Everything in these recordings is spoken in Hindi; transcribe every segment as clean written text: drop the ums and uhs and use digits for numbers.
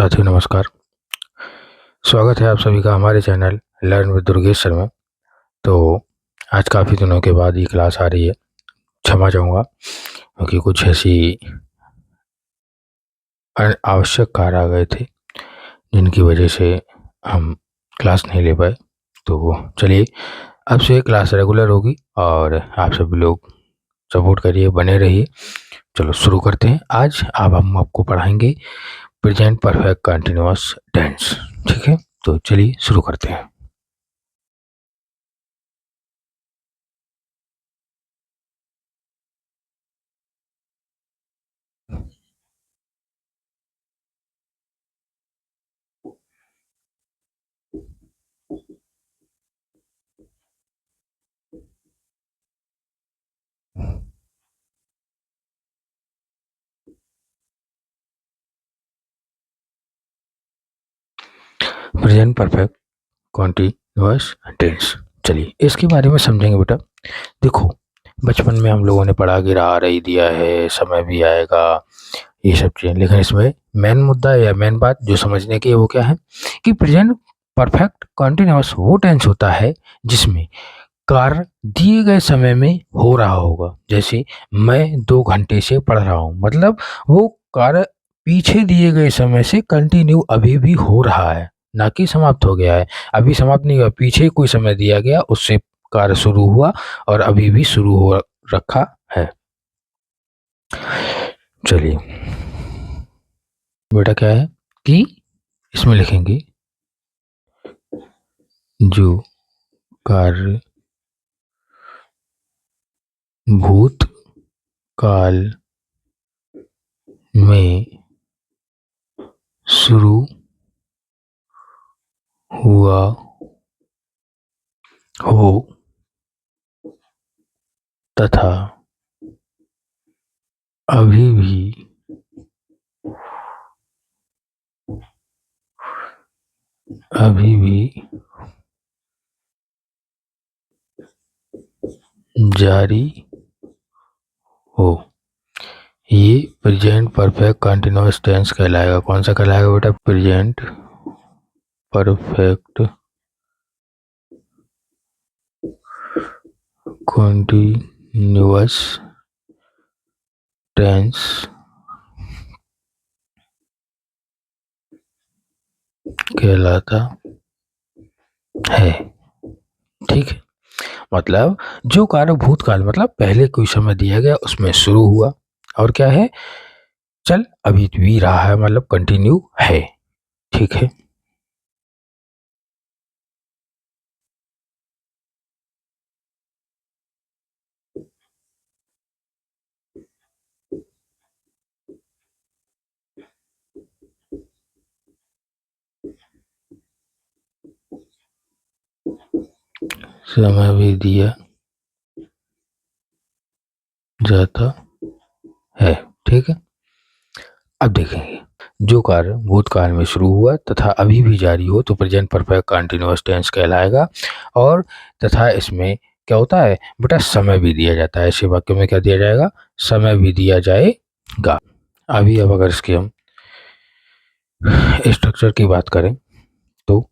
साथियों नमस्कार। स्वागत है आप सभी का हमारे channel learn with Durgesh Sharma. तो आज काफ़ी दिनों के बाद ये क्लास आ रही है। क्षमा चाहूँगा क्योंकि कुछ ऐसी आवश्यक कार्य आ गए थे जिनकी वजह से हम क्लास नहीं ले पाए। तो चलिए अब से क्लास रेगुलर होगी और आप सभी लोग सपोर्ट करिए, बने रहिए। चलो शुरू करते हैं। आज हम आपको पढ़ाएंगे प्रेजेंट परफेक्ट कंटिन्यूअस टेंस। ठीक है, तो चलिए शुरू करते हैं। प्रेजेंट परफेक्ट कॉन्टिन्यूअस टेंस, चलिए इसके बारे में समझेंगे बेटा। देखो, बचपन में हम लोगों ने पढ़ा कि रहा रही दिया है, समय भी आएगा, ये सब चीज़ें। लेकिन इसमें मेन मुद्दा या मेन बात जो समझने की है वो क्या है कि प्रेजेंट परफेक्ट कॉन्टिन्यूअस वो टेंस होता है जिसमें कार्य दिए गए समय में हो रहा होगा। जैसे मैं 2 घंटे से पढ़ रहा हूँ, मतलब वो कार्य पीछे दिए गए समय से कंटिन्यू अभी भी हो रहा है, ना कि समाप्त हो गया है। अभी समाप्त नहीं हुआ, पीछे कोई समय दिया गया, उससे कार्य शुरू हुआ और अभी भी शुरू हो रखा है। चलिए बेटा क्या है कि इसमें लिखेंगे जो कार्य भूतकाल में शुरू हुआ हो तथा अभी भी जारी हो, ये प्रेजेंट परफेक्ट कंटिन्यूअस टेंस कहलाएगा। कौन सा कहलाएगा बेटा? प्रेजेंट परफेक्ट कंटिन्यूअस टेंस कहलाता है। ठीक है, मतलब जो कार्य भूतकाल मतलब पहले कोई समय दिया गया उसमें शुरू हुआ और क्या है, चल अभी भी रहा है, मतलब कंटिन्यू है। ठीक है, समय भी दिया जाता है। ठीक है, अब देखेंगे जो कार्य भूतकाल में शुरू हुआ तथा अभी भी जारी हो तो प्रेजेंट परफेक्ट कंटिन्यूअस टेंस कहलाएगा। और तथा इसमें क्या होता है बेटा, समय भी दिया जाता है। ऐसे वाक्य में क्या दिया जाएगा? समय भी दिया जाएगा। अभी अब अगर इसके हम स्ट्रक्चर की बात करें तो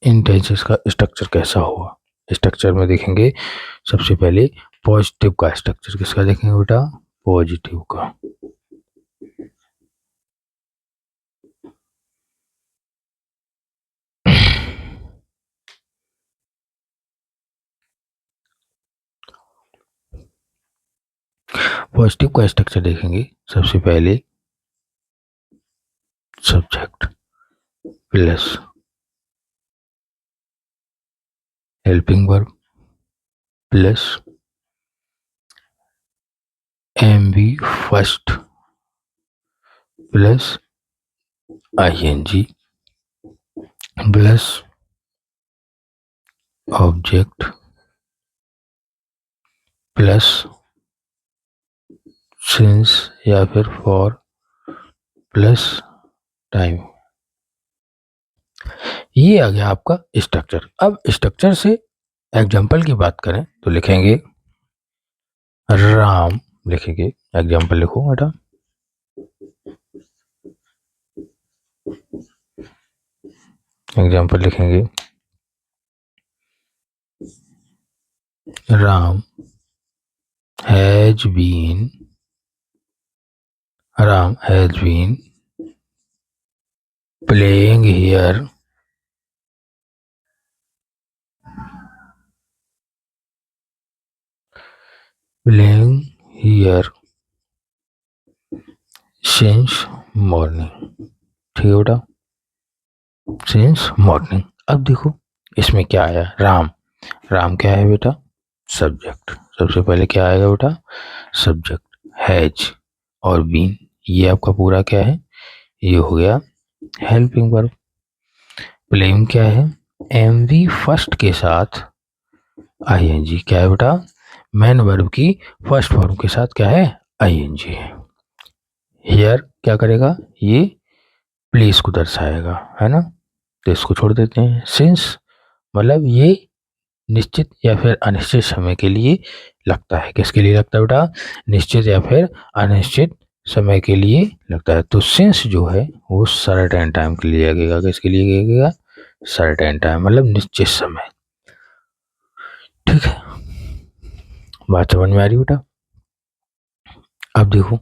इन टेंसेस का स्ट्रक्चर कैसा हुआ। स्ट्रक्चर में देखेंगे सबसे पहले पॉजिटिव का स्ट्रक्चर। किसका देखेंगे बेटा? पॉजिटिव का। पॉजिटिव का स्ट्रक्चर देखेंगे सबसे पहले subject plus helping verb plus M B first plus ING plus object plus since या फिर फॉर प्लस टाइम। ये आ गया आपका स्ट्रक्चर। अब स्ट्रक्चर से एग्जाम्पल की बात करें तो लिखेंगे राम, लिखेंगे एग्जाम्पल, लिखो बेटा एग्जाम्पल लिखेंगे Ram has been playing here since morning। ठीक है बेटा, सिंस मॉर्निंग। अब देखो इसमें क्या आया, राम। राम क्या है बेटा, सब्जेक्ट। सबसे पहले क्या आएगा बेटा, सब्जेक्ट। हैज और बीन, ये आपका पूरा क्या है, ये हो गया हेल्पिंग वर्ब। प्लेइंग क्या है, एम वी फर्स्ट के साथ आईएनजी। क्या है बेटा, मेन वर्ब की फर्स्ट फॉर्म के साथ क्या है, आईएनजी। हियर क्या करेगा, ये प्लेस को दर्शाएगा, है ना। तो इसको छोड़ देते हैं। सिंस मतलब ये निश्चित या फिर अनिश्चित समय के लिए लगता है। किसके लिए लगता है बेटा, निश्चित या फिर अनिश्चित समय के लिए लगता है। तो सिंस जो है वो सर्टेन टाइम के लिए लगेगा। किसके लिए लगेगा, सर्टेन टाइम मतलब निश्चित समय। ठीक है, बात समझ में आ रही बेटा। अब देखो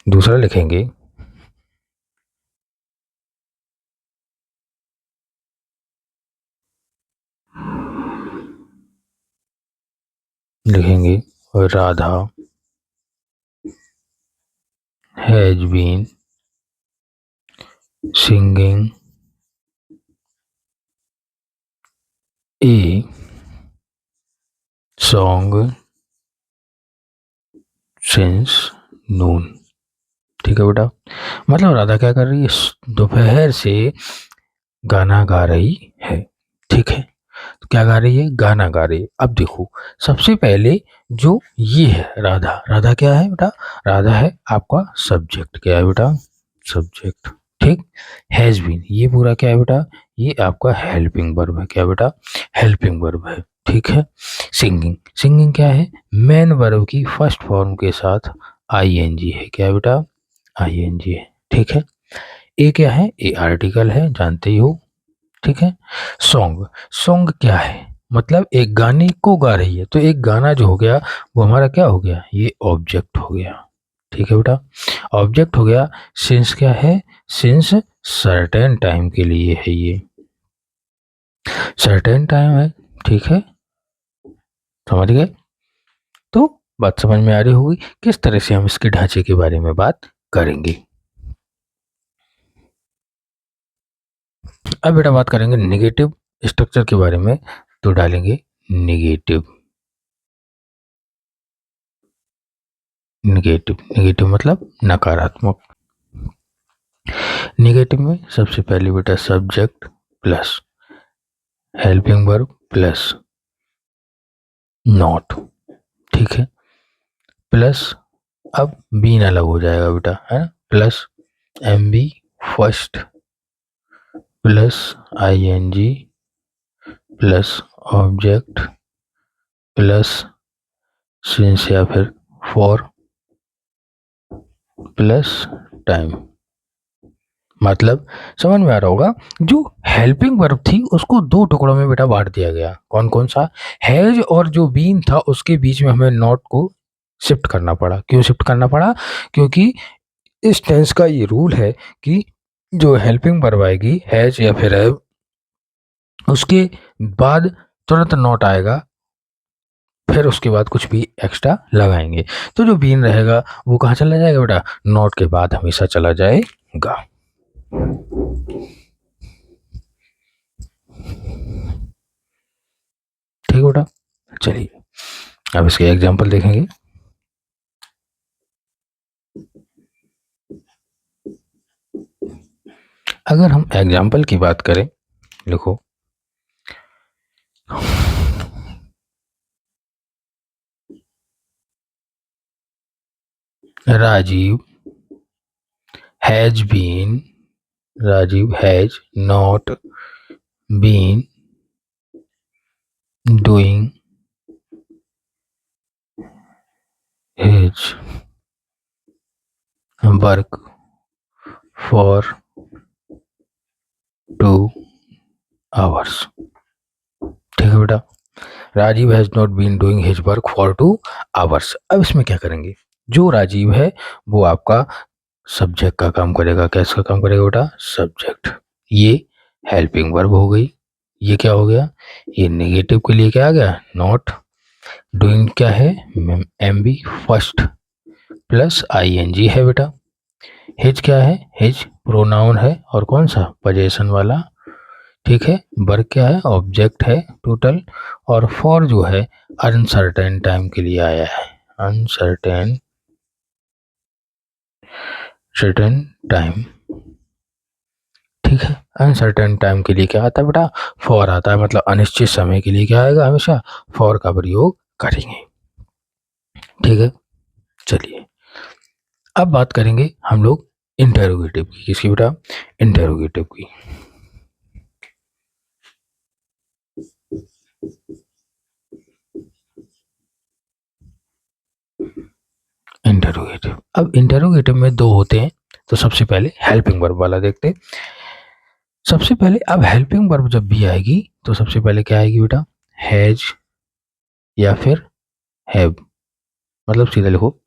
दूसरा लिखेंगे Radha has been singing a song since noon. ठीक है बेटा, मतलब राधा क्या कर रही है, दोपहर से गाना गा रही है। ठीक है, तो क्या गा रही है, गाना गा रही है। अब देखो सबसे पहले जो ये है राधा, राधा क्या है बेटा, राधा है आपका सब्जेक्ट। क्या है बेटा, सब्जेक्ट। ठीक, हैज बीन ये पूरा क्या है बेटा, ये आपका हेल्पिंग वर्ब है। क्या बेटा, हेल्पिंग वर्ब है। ठीक है, सिंगिंग, सिंगिंग क्या है, मेन वर्ब की फर्स्ट फॉर्म के साथ आईएनजी है। क्या बेटा, आईएनजी है। ठीक है, ए क्या है, ए आर्टिकल है, जानते ही हो। ठीक है, सॉन्ग, सॉन्ग क्या है, मतलब एक गाने को गा रही है। तो एक गाना जो हो गया वो हमारा क्या हो गया, ये ऑब्जेक्ट हो गया। ठीक है बेटा, ऑब्जेक्ट हो गया। सिंस क्या है, सिंस सर्टेन टाइम के लिए है, ये सर्टेन टाइम है। ठीक है, समझ गए। तो बात समझ में आ रही होगी किस तरह से हम इसके ढांचे के बारे में बात करेंगे। अब बेटा बात करेंगे निगेटिव स्ट्रक्चर के बारे में। तो डालेंगे निगेटिव, निगेटिव, निगेटिव मतलब नकारात्मक। निगेटिव में सबसे पहले बेटा subject plus helping verb plus not. ठीक है, प्लस अब बीन अलग हो जाएगा बेटा, है ना। Plus M B first plus I N G plus object plus since या फिर फॉर प्लस टाइम। मतलब समझ में आ रहा होगा, जो हेल्पिंग वर्ब थी उसको दो टुकड़ों में बेटा बांट दिया गया। कौन कौन सा, हैज और जो बीन था उसके बीच में हमें नॉट को शिफ्ट करना पड़ा। क्यों शिफ्ट करना पड़ा, क्योंकि इस टेंस का ये रूल है कि जो हेल्पिंग वर्ब आएगी हैज या फिर हैव, उसके बाद तुरंत नॉट आएगा, फिर उसके बाद कुछ भी एक्स्ट्रा लगाएंगे। तो जो बीन रहेगा वो कहाँ चला जाएगा बेटा, नॉट के बाद हमेशा चला जाएगा। ठीक है बेटा, चलिए अब इसके एग्जाम्पल देखेंगे। अगर हम एग्जाम्पल की बात करें, लिखो Rajiv has been Rajiv has not been doing his work for 2 hours. ठीक है बेटा, Rajiv has not been doing his work for 2 hours। अब इसमें क्या करेंगे, जो राजीव है वो आपका सब्जेक्ट का काम करेगा। कैसे काम करेगा बेटा, सब्जेक्ट। ये हेल्पिंग वर्ब हो गई। ये क्या हो गया, ये नेगेटिव के लिए क्या आ गया, नॉट। डूइंग क्या है, M B first plus I N G है बेटा। हिज क्या है, हिज प्रोनाउन है और कौन सा, पोजेशन वाला। ठीक है, वर्क क्या है, ऑब्जेक्ट है टोटल। और फॉर जो है अनसर्टेन टाइम के लिए आया है, अनसर्टेन सर्टेन टाइम। ठीक है, अनसर्टेन टाइम के लिए क्या आता है बेटा, फॉर आता है। मतलब अनिश्चित समय के लिए क्या आएगा, हमेशा फॉर का प्रयोग करेंगे। ठीक है, चलिए अब बात करेंगे हम लोग इंटेरोगेटिव की। किसकी बेटा, इंटेरोगेटिव की। इंटेरोगेटिव, अब इंटेरोगेटिव में दो होते हैं, तो सबसे पहले हेल्पिंग वर्ब वाला देखते हैं। सबसे पहले अब हेल्पिंग वर्ब जब भी आएगी तो सबसे पहले क्या आएगी बेटा, हैज या फिर हैव। मतलब सीधा लिखो,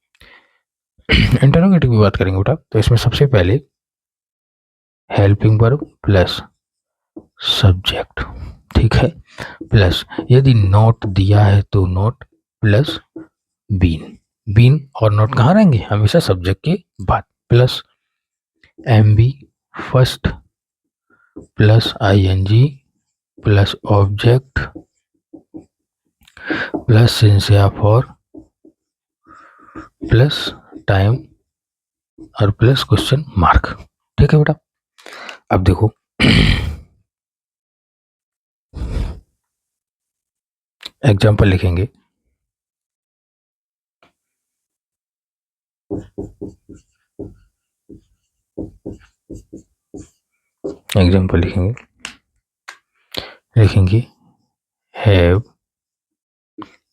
इंटरोगेटिव की बात करेंगे बेटा तो इसमें सबसे पहले हेल्पिंग वर्ब प्लस सब्जेक्ट। ठीक है, प्लस यदि नॉट दिया है तो नॉट प्लस बीन। बीन और नॉट कहाँ रहेंगे, हमेशा सब्जेक्ट के बाद। Plus M B first plus I N G plus object plus since या फॉर प्लस टाइम और प्लस क्वेश्चन मार्क। ठीक है बेटा, अब देखो एग्जाम्पल लिखेंगे। एग्जाम्पल लिखेंगे, लिखेंगे have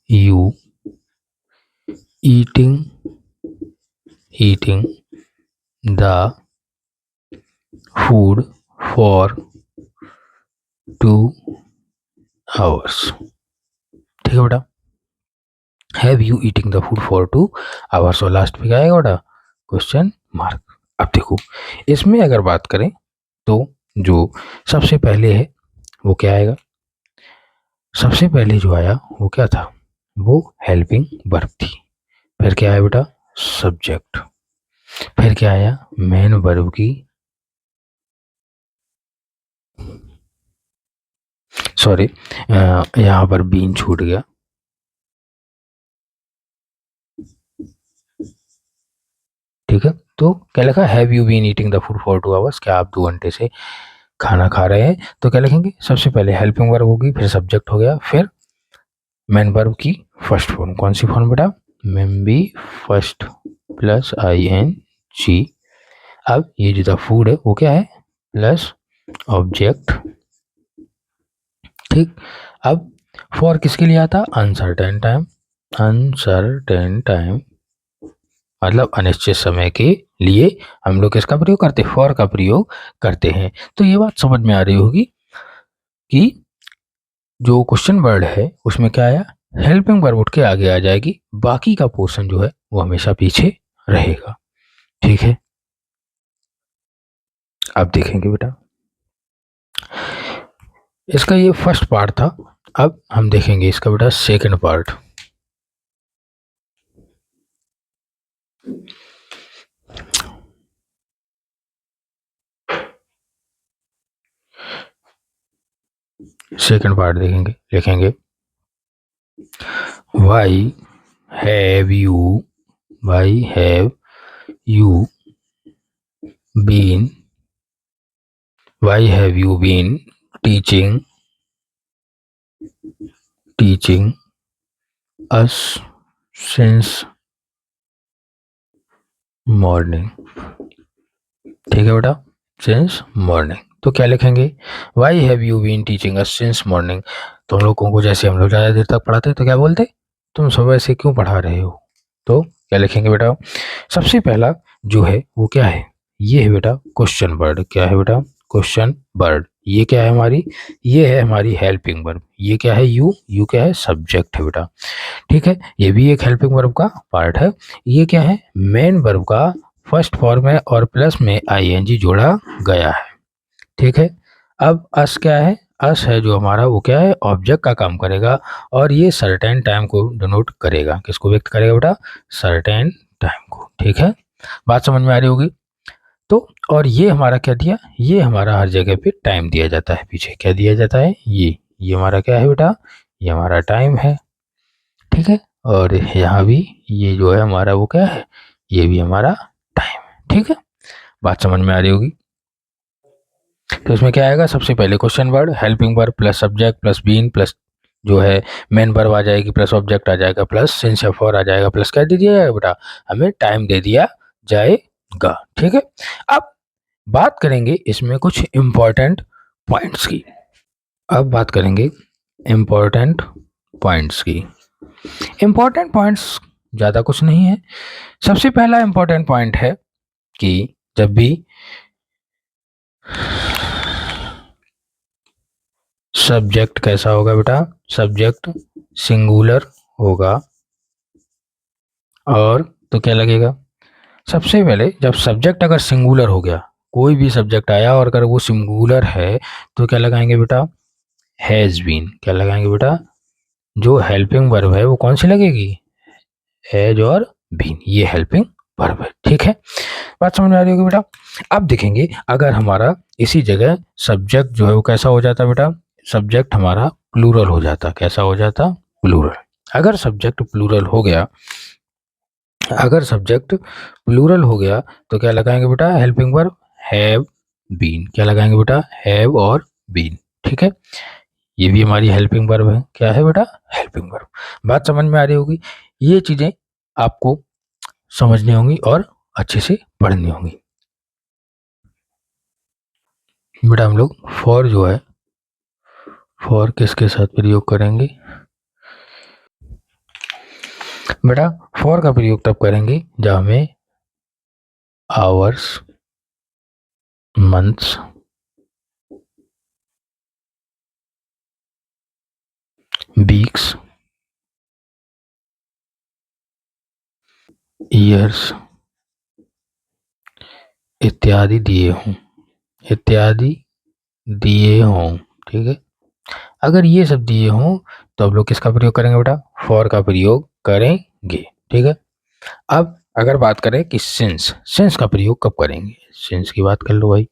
you eating the food for 2 hours। ठीक है बेटा, have you eating the food for 2 hours और लास्ट पे क्या आएगा बेटा, क्वेश्चन मार्क। अब देखो इसमें अगर बात करें तो जो सबसे पहले है वो क्या आएगा, सबसे पहले जो आया वो क्या था, वो हेल्पिंग वर्ब थी। फिर क्या आया बेटा, सब्जेक्ट। फिर क्या आया, मेन वर्ब की, सॉरी यहाँ पर बीन छूट गया। ठीक है, तो क्या लिखा, have you been eating the food for 2 hours, क्या आप 2 घंटे से खाना खा रहे हैं। तो क्या लिखेंगे, सबसे पहले हेल्पिंग वर्ब होगी, फिर सब्जेक्ट हो गया, फिर मेन वर्ब की फर्स्ट फॉर्म। कौन सी फॉर्म बेटा, main B first plus I N G. अब ये जो द फूड है वो क्या है, प्लस ऑब्जेक्ट। ठीक, अब फॉर किसके लिए आता, अनसर्टेन टाइम। अनसर्टेन टाइम मतलब अनिश्चित समय के लिए हम लोग किसका प्रयोग करते हैं, फॉर का प्रयोग करते हैं। तो ये बात समझ में आ रही होगी कि जो क्वेश्चन वर्ड है उसमें क्या आया, हेल्पिंग वर्ब उठ के आगे आ जाएगी, बाकी का पोर्शन जो है वो हमेशा पीछे रहेगा। ठीक है, अब देखेंगे बेटा, इसका ये फर्स्ट पार्ट था। अब हम देखेंगे इसका बेटा सेकंड पार्ट। सेकंड पार्ट देखेंगे, लिखेंगे why have you been why have you been teaching us since morning. ठीक है बेटा, सिंस मॉर्निंग। तो क्या लिखेंगे, why have you been teaching us since morning. तुम लोगों को जैसे हम लोग ज़्यादा देर तक पढ़ाते तो क्या बोलते, तुम सुबह से क्यों पढ़ा रहे हो। तो क्या लिखेंगे बेटा, सबसे पहला जो है वो क्या है, ये है बेटा क्वेश्चन वर्ड। क्या है बेटा, क्वेश्चन वर्ड। ये क्या है हमारी, ये है हमारी हेल्पिंग वर्ब। ये क्या है, यू, यू क्या है, सब्जेक्ट है बेटा। ठीक है, ये भी एक हेल्पिंग वर्ब का पार्ट है। ये क्या है, मेन वर्ब का फर्स्ट फॉर्म है और प्लस में आईएनजी जोड़ा गया है। ठीक है, अब अस क्या है, अस है जो हमारा वो क्या है, ऑब्जेक्ट का काम करेगा और ये सर्टेन टाइम को डिनोट करेगा। किसको व्यक्त करेगा बेटा, सर्टेन टाइम को। ठीक है, बात समझ में आ रही होगी। तो और ये हमारा क्या दिया, ये हमारा हर जगह पे टाइम दिया जाता है, पीछे क्या दिया जाता है, ये हमारा क्या है बेटा, ये हमारा टाइम है। ठीक है, और यहाँ भी ये जो है हमारा वो क्या है, ये भी हमारा टाइम है। ठीक है, बात समझ में आ रही होगी। तो इसमें क्या आएगा, सबसे पहले question word, helping verb plus subject plus been plus जो है मेन वर्ब आ जाएगी प्लस ऑब्जेक्ट आ जाएगा प्लस सिंस या फॉर आ जाएगा प्लस क्या दे दिया जाएगा बेटा, हमें टाइम दे दिया जाएगा। ठीक है, अब बात करेंगे इसमें कुछ इंपॉर्टेंट पॉइंट्स की। अब बात करेंगे इंपॉर्टेंट पॉइंट्स की। इंपॉर्टेंट पॉइंट्स ज़्यादा कुछ नहीं है। सबसे पहला इंपॉर्टेंट पॉइंट है कि जब भी सब्जेक्ट कैसा होगा बेटा, सब्जेक्ट सिंगुलर होगा और तो क्या लगेगा, सबसे पहले जब सब्जेक्ट अगर सिंगुलर हो गया, कोई भी सब्जेक्ट आया और अगर वो सिंगुलर है तो क्या लगाएंगे बेटा, हैज बीन। क्या लगाएंगे बेटा, जो हेल्पिंग वर्ब है वो कौन सी लगेगी, हैज और बीन, ये हेल्पिंग वर्ब है। ठीक है, बात समझ में आ रही होगी बेटा। अब देखेंगे अगर हमारा इसी जगह सब्जेक्ट जो है वो कैसा हो जाता बेटा, सब्जेक्ट हमारा प्लूरल हो जाता, कैसा हो जाता, प्लूरल। अगर सब्जेक्ट प्लूरल हो गया, अगर सब्जेक्ट प्लूरल हो गया तो क्या लगाएंगे बेटा, हेल्पिंग वर्ब हैव बीन। क्या लगाएंगे बेटा, हैव और बीन। ठीक है, ये भी हमारी हेल्पिंग वर्ब है। क्या है बेटा, हेल्पिंग वर्ब। बात समझ में आ रही होगी। ये चीजें आपको समझनी होंगी और अच्छे से पढ़नी होंगी। बेटा हम लोग फॉर जो है, फॉर किसके साथ प्रयोग करेंगे बेटा, फॉर का प्रयोग तब करेंगे जब हमें आवर्स, मंथ्स, वीक्स, ईयर्स इत्यादि दिए हों, इत्यादि दिए हों। ठीक है, अगर ये सब दिए हों तो अब लोग किसका प्रयोग करेंगे बेटा, फॉर का प्रयोग करेंगे। ठीक है, अब अगर बात करें कि सिंस, सिंस का प्रयोग कब करेंगे, सिंस की बात कर लो भाई,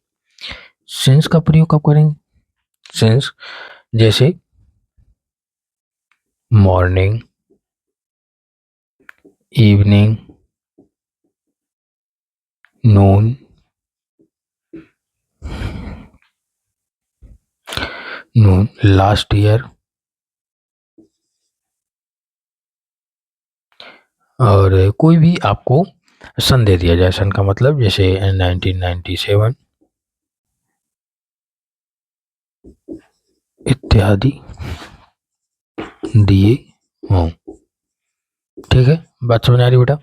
सिंस का प्रयोग कब करेंगे, सिंस जैसे मॉर्निंग, इवनिंग, नून, नून, लास्ट ईयर और कोई भी आपको सन दे दिया जाए, सन का मतलब जैसे 1997 इत्यादि दिए हों। ठीक है, बात समझ आ रही बेटा।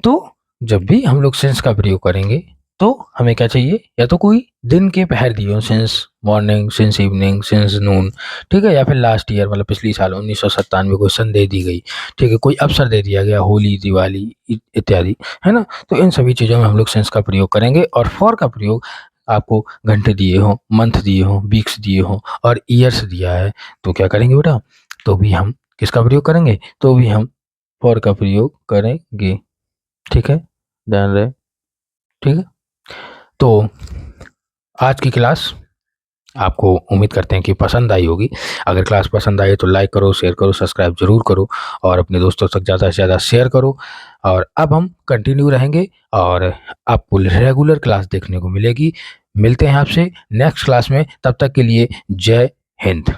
तो जब भी हम लोग सेंस का प्रयोग करेंगे तो हमें क्या चाहिए, या तो कोई दिन के पहर दिए हो, since morning, since evening, since noon. ठीक है, या फिर लास्ट ईयर मतलब पिछली साल 1997 कोई सन दे दी गई। ठीक है, कोई अवसर दे दिया गया, होली, दिवाली इत्यादि, है ना। तो इन सभी चीज़ों में हम लोग सेंस का प्रयोग करेंगे और फॉर का प्रयोग आपको घंटे दिए हों, मंथ दिए हों, वीक्स दिए हों और ईयर्स दिया है तो क्या करेंगे बेटा, तो भी हम किसका प्रयोग करेंगे, तो भी हम फॉर का प्रयोग करेंगे। ठीक है, ध्यान रहे। ठीक है, तो आज की क्लास आपको उम्मीद करते हैं कि पसंद आई होगी। अगर क्लास पसंद आई तो लाइक करो, शेयर करो, सब्सक्राइब जरूर करो और अपने दोस्तों तक ज़्यादा से ज़्यादा शेयर करो। और अब हम कंटिन्यू रहेंगे और आपको रेगुलर क्लास देखने को मिलेगी। मिलते हैं आपसे नेक्स्ट क्लास में, तब तक के लिए जय हिंद।